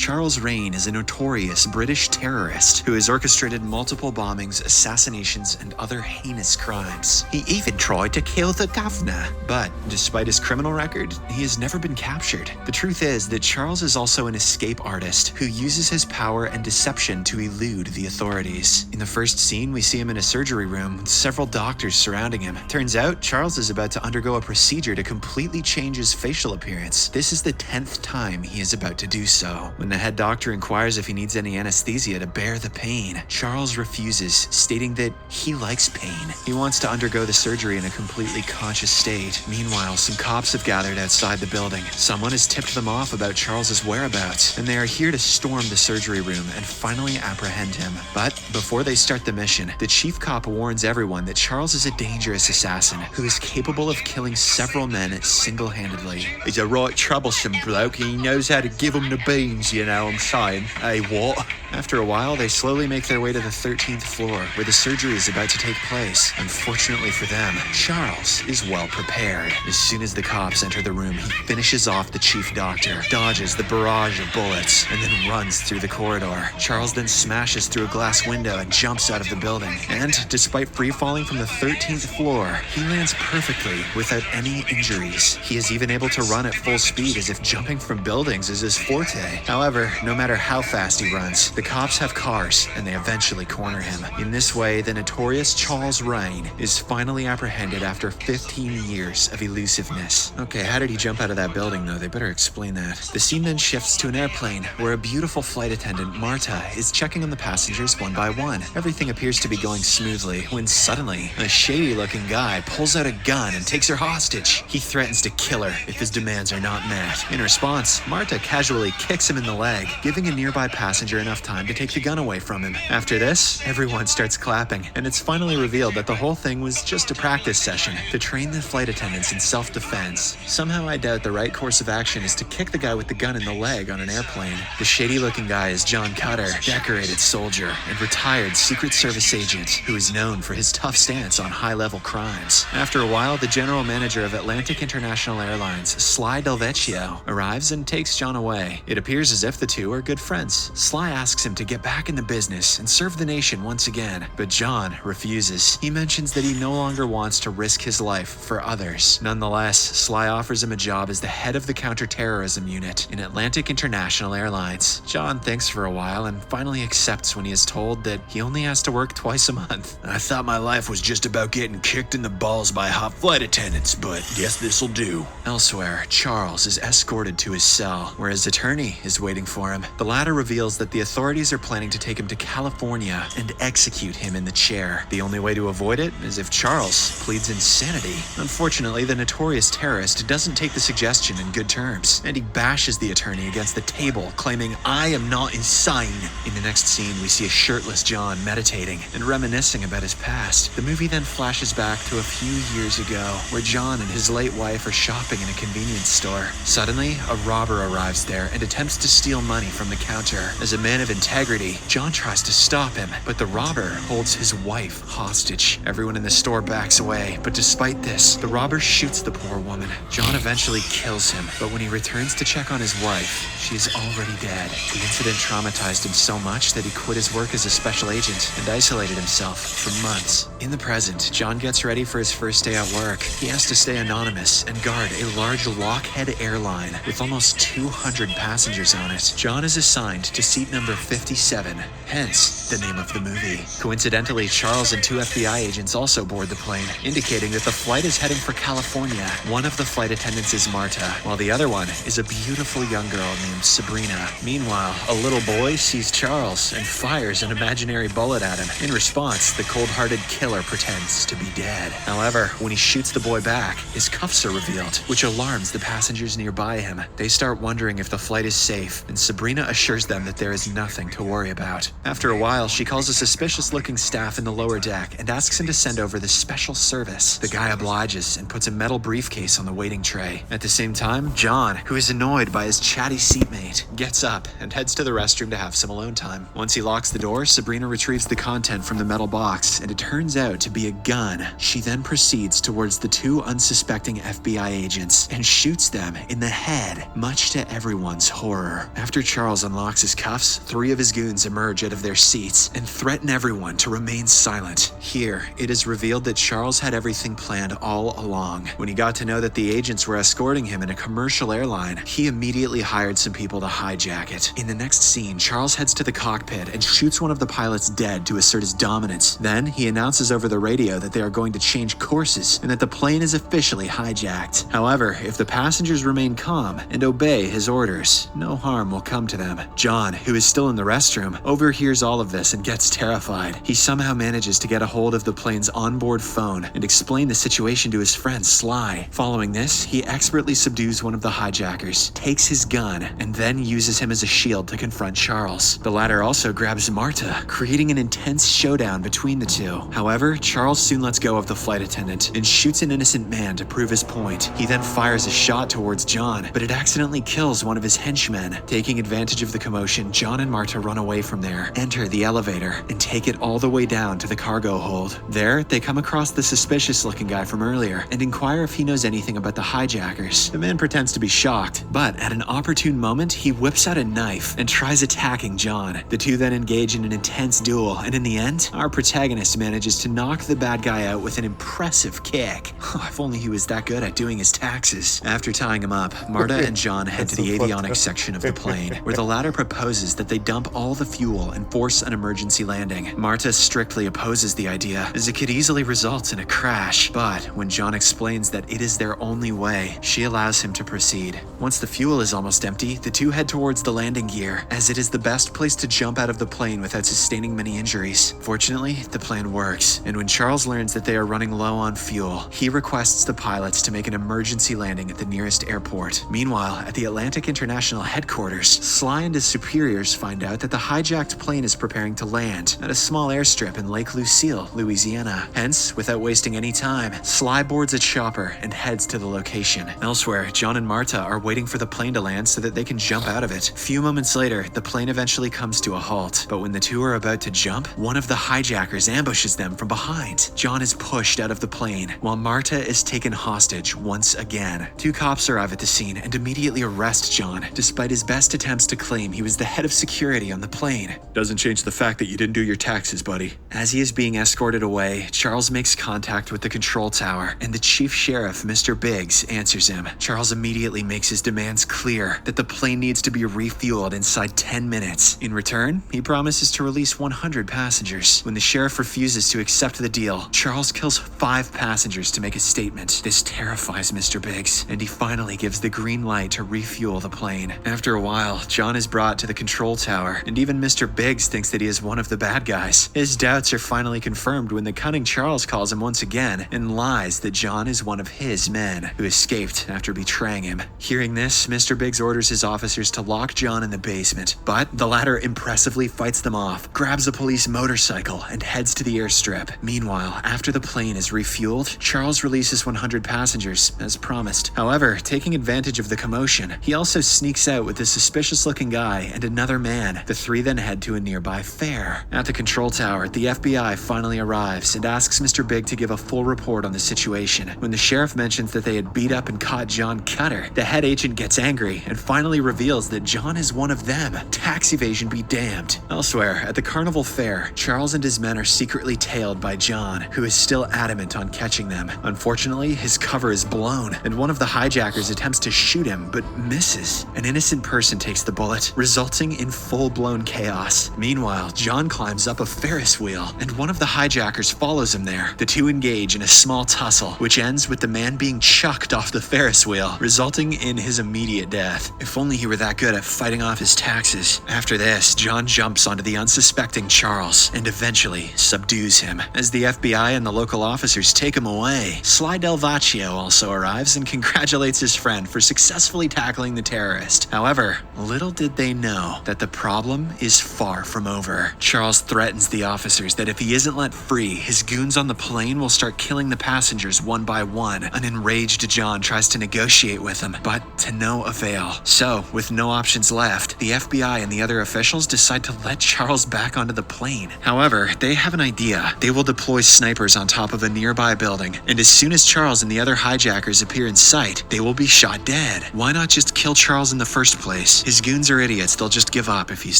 Charles Rain is a notorious British terrorist who has orchestrated multiple bombings, assassinations, and other heinous crimes. He even tried to kill the governor. But despite his criminal record, he has never been captured. The truth is that Charles is also an escape artist who uses his power and deception to elude the authorities. In the first scene, we see him in a surgery room with several doctors surrounding him. Turns out, Charles is about to undergo a procedure to completely change his facial appearance. This is the 10th time he is about to do so. When the head doctor inquires if he needs any anesthesia to bear the pain, Charles refuses, stating that he likes pain. He wants to undergo the surgery in a completely conscious state. Meanwhile, some cops have gathered outside the building. Someone has tipped them off about Charles's whereabouts, and they are here to storm the surgery room and finally apprehend him. But before they start the mission, the chief cop warns everyone that Charles is a dangerous assassin who is capable of killing several men single-handedly. He's a right troublesome bloke, and he knows how to give them the beans, you know what I'm saying? Hey, what? After a while, they slowly make their way to the 13th floor, where the surgery is about to take place. Unfortunately for them, Charles is well prepared. As soon as the cops enter the room, he finishes off the chief doctor, dodges the barrage of bullets, and then runs through the corridor. Charles then smashes through a glass window and jumps out of the building. And despite free-falling from the 13th floor, he lands perfectly without any injuries. He is even able to run at full speed as if jumping from buildings is his forte. However, no matter how fast he runs, the cops have cars, and they eventually corner him. In this way, the notorious Charles Rain is finally apprehended after 15 years of elusiveness. Okay, how did he jump out of that building, though? They better explain that. The scene then shifts to an airplane, where a beautiful flight attendant, Marta, is checking on the passengers one by one. Everything appears to be going smoothly, when suddenly, a shady-looking guy pulls out a gun and takes her hostage. He threatens to kill her if his demands are not met. In response, Marta casually kicks him in the leg, giving a nearby passenger enough time to take the gun away from him. After this, everyone starts clapping, and it's finally revealed that the whole thing was just a practice session to train the flight attendants in self-defense. Somehow I doubt the right course of action is to kick the guy with the gun in the leg on an airplane. The shady-looking guy is John Cutter, decorated soldier and retired Secret Service agent who is known for his tough stance on high-level crimes. After a while, the general manager of Atlantic International Airlines, Sly Del Vecchio, arrives and takes John away. It appears as if the two are good friends. Sly asks him to get back in the business and serve the nation once again, but John refuses. He mentions that he no longer wants to risk his life for others. Nonetheless, Sly offers him a job as the head of the counterterrorism unit in Atlantic International Airlines. John thinks for a while and finally accepts when he is told that he only has to work twice a month. I thought my life was just about getting kicked in the balls by hot flight attendants, but guess this'll do. Elsewhere, Charles is escorted to his cell, where his attorney is waiting for him. The latter reveals that the authorities are planning to take him to California and execute him in the chair. The only way to avoid it is if Charles pleads insanity. Unfortunately, the notorious terrorist doesn't take the suggestion in good terms, and he bashes the attorney against the table, claiming, "I am not insane." In the next scene, we see a shirtless John meditating and reminiscing about his past. The movie then flashes back to a few years ago, where John and his late wife are shopping in a convenience store. Suddenly, a robber arrives there and attempts to steal money from the counter. As a man of integrity, John tries to stop him, but the robber holds his wife hostage. Everyone in the store backs away, but despite this, the robber shoots the poor woman. John eventually kills him, but when he returns to check on his wife, she is already dead. The incident traumatized him so much that he quit his work as a special agent and isolated himself for months. In the present, John gets ready for his first day at work. He has to stay anonymous and guard a large Lockheed airline with almost 200 passengers on it. John is assigned to seat number 57, hence the name of the movie. Coincidentally, Charles and two FBI agents also board the plane, indicating that the flight is heading for California. One of the flight attendants is Marta, while the other one is a beautiful young girl named Sabrina. Meanwhile, a little boy sees Charles and fires an imaginary bullet at him. In response, the cold-hearted killer pretends to be dead. However, when he shoots the boy back, his cuffs are revealed, which alarms the passengers nearby him. They start wondering if the flight is safe, and Sabrina assures them that there is nothing to worry about. After a while, she calls a suspicious-looking staff in the lower deck and asks him to send over the special service. The guy obliges and puts a metal briefcase on the waiting tray. At the same time, John, who is annoyed by his chatty seatmate, gets up and heads to the restroom to have some alone time. Once he locks the door, Sabrina retrieves the content from the metal box, and it turns out to be a gun. She then proceeds towards the two unsuspecting FBI agents and shoots them in the head, much to everyone's horror. door. After Charles unlocks his cuffs, 3 of his goons emerge out of their seats and threaten everyone to remain silent. Here, it is revealed that Charles had everything planned all along. When he got to know that the agents were escorting him in a commercial airline, he immediately hired some people to hijack it. In the next scene, Charles heads to the cockpit and shoots one of the pilots dead to assert his dominance. Then, he announces over the radio that they are going to change courses and that the plane is officially hijacked. However, if the passengers remain calm and obey his orders, no harm will come to them. John, who is still in the restroom, overhears all of this and gets terrified. He somehow manages to get a hold of the plane's onboard phone and explain the situation to his friend Sly. Following this, he expertly subdues one of the hijackers, takes his gun, and then uses him as a shield to confront Charles. The latter also grabs Marta, creating an intense showdown between the two. However, Charles soon lets go of the flight attendant and shoots an innocent man to prove his point. He then fires a shot towards John, but it accidentally kills one of his henchmen. Taking advantage of the commotion, John and Marta run away from there, enter the elevator, and take it all the way down to the cargo hold. There, they come across the suspicious-looking guy from earlier and inquire if he knows anything about the hijackers. The man pretends to be shocked, but at an opportune moment, he whips out a knife and tries attacking John. The two then engage in an intense duel, and in the end, our protagonist manages to knock the bad guy out with an impressive kick. If only he was that good at doing his taxes. After tying him up, Marta and John head to the avionics section of the plane, where the latter proposes that they dump all the fuel and force an emergency landing. Marta strictly opposes the idea, as it could easily result in a crash, but when John explains that it is their only way, she allows him to proceed. Once the fuel is almost empty, the two head towards the landing gear, as it is the best place to jump out of the plane without sustaining many injuries. Fortunately, the plan works, and when Charles learns that they are running low on fuel, he requests the pilots to make an emergency landing at the nearest airport. Meanwhile, at the Atlantic International headquarters, Sly and his superiors find out that the hijacked plane is preparing to land at a small airstrip in Lake Lucille, Louisiana. Hence, without wasting any time, Sly boards a chopper and heads to the location. Elsewhere, John and Marta are waiting for the plane to land so that they can jump out of it. Few moments later, the plane eventually comes to a halt, but when the two are about to jump, one of the hijackers ambushes them from behind. John is pushed out of the plane, while Marta is taken hostage once again. 2 cops arrive at the scene and immediately arrest John, despite his best attempts to claim he was the head of security on the plane. Doesn't change the fact that you didn't do your taxes, buddy. As he is being escorted away, Charles makes contact with the control tower, and the chief sheriff, Mr. Biggs, answers him. Charles immediately makes his demands clear that the plane needs to be refueled inside 10 minutes. In return, he promises to release 100 passengers. When the sheriff refuses to accept the deal, Charles kills 5 passengers to make a statement. This terrifies Mr. Biggs, and he finally gives the green light to refuel the plane. After a while, John is brought to the control tower, and even Mr. Biggs thinks that he is one of the bad guys. His doubts are finally confirmed when the cunning Charles calls him once again and lies that John is one of his men who escaped after betraying him. Hearing this, Mr. Biggs orders his officers to lock John in the basement, but the latter impressively fights them off, grabs a police motorcycle, and heads to the airstrip. Meanwhile, after the plane is refueled, Charles releases 100 passengers, as promised. However, taking advantage of the commotion, he also sneaks out with a suspicious-looking guy and another man. The 3 then head to a nearby fair. At the control tower, the FBI finally arrives and asks Mr. Big to give a full report on the situation. When the sheriff mentions that they had beat up and caught John Cutter, the head agent gets angry and finally reveals that John is one of them. Tax evasion be damned. Elsewhere, at the carnival fair, Charles and his men are secretly tailed by John, who is still adamant on catching them. Unfortunately, his cover is blown, and one of the hijackers attempts to shoot him, but misses. An innocent person takes the bullet, resulting in full-blown chaos. Meanwhile, John climbs up a Ferris wheel, and one of the hijackers follows him there. The two engage in a small tussle, which ends with the man being chucked off the Ferris wheel, resulting in his immediate death. If only he were that good at fighting off his taxes. After this, John jumps onto the unsuspecting Charles, and eventually subdues him. As the FBI and the local officers take him away, Sly Del Vacchio also arrives and congratulates his friend for successfully tackling the terrorist. However, little did they know that the problem is far from over. Charles threatens the officers that if he isn't let free, his goons on the plane will start killing the passengers one by one. An enraged John tries to negotiate with him, but to no avail. So, with no options left, the FBI and the other officials decide to let Charles back onto the plane. However, they have an idea. They will deploy snipers on top of a nearby building, and as soon as Charles and the other hijackers appear in sight, they will be shot dead. Why not just kill Charles in the first place? always. His goons are idiots, they'll just give up if he's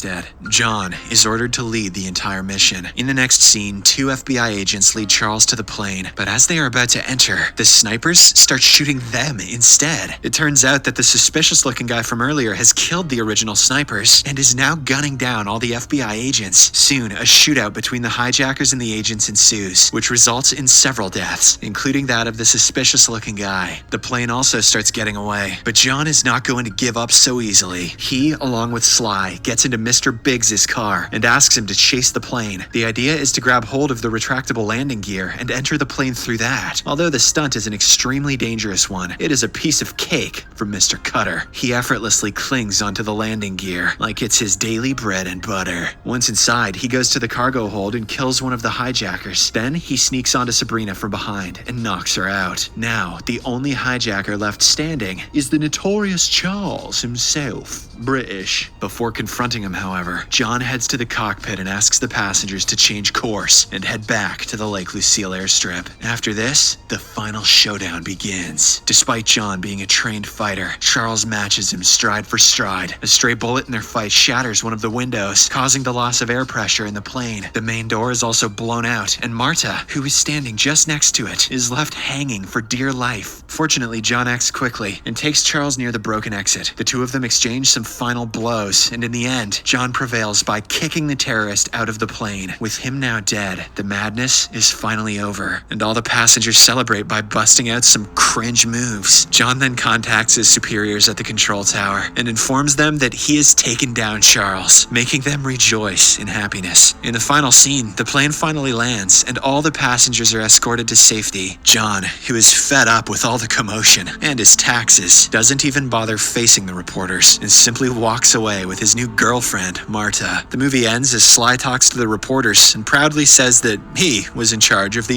dead. John is ordered to lead the entire mission. In the next scene, 2 FBI agents lead Charles to the plane, but as they are about to enter, the snipers start shooting them instead. It turns out that the suspicious-looking guy from earlier has killed the original snipers and is now gunning down all the FBI agents. Soon, a shootout between the hijackers and the agents ensues, which results in several deaths, including that of the suspicious-looking guy. The plane also starts getting away, but John is not going to give up so easily. He, along with Sly, gets into Mr. Biggs' car and asks him to chase the plane. The idea is to grab hold of the retractable landing gear and enter the plane through that. Although the stunt is an extremely dangerous one, it is a piece of cake for Mr. Cutter. He effortlessly clings onto the landing gear like it's his daily bread and butter. Once inside, he goes to the cargo hold and kills one of the hijackers. Then he sneaks onto Sabrina from behind and knocks her out. Now, the only hijacker left standing is the notorious Charles himself, British. Before confronting him, however, John heads to the cockpit and asks the passengers to change course and head back to the Lake Lucille airstrip. After this, the final showdown begins. Despite John being a trained fighter, Charles matches him stride for stride. A stray bullet in their fight shatters one of the windows, causing the loss of air pressure in the plane. The main door is also blown out, and Marta, who is standing just next to it, is left hanging for dear life. Fortunately, John acts quickly and takes Charles near the broken exit. The two of them exchange some final blows, and in the end, John prevails by kicking the terrorist out of the plane. With him now dead, the madness is finally over, and all the passengers celebrate by busting out some cringe moves. John then contacts his superiors at the control tower and informs them that he has taken down Charles, making them rejoice in happiness. In the final scene, the plane finally lands, and all the passengers are escorted to safety. John, who is fed up with all the commotion and his taxes, doesn't even bother facing the reporters and simply walks away with his new girlfriend, Marta. The movie ends as Sly talks to the reporters and proudly says that he was in charge of the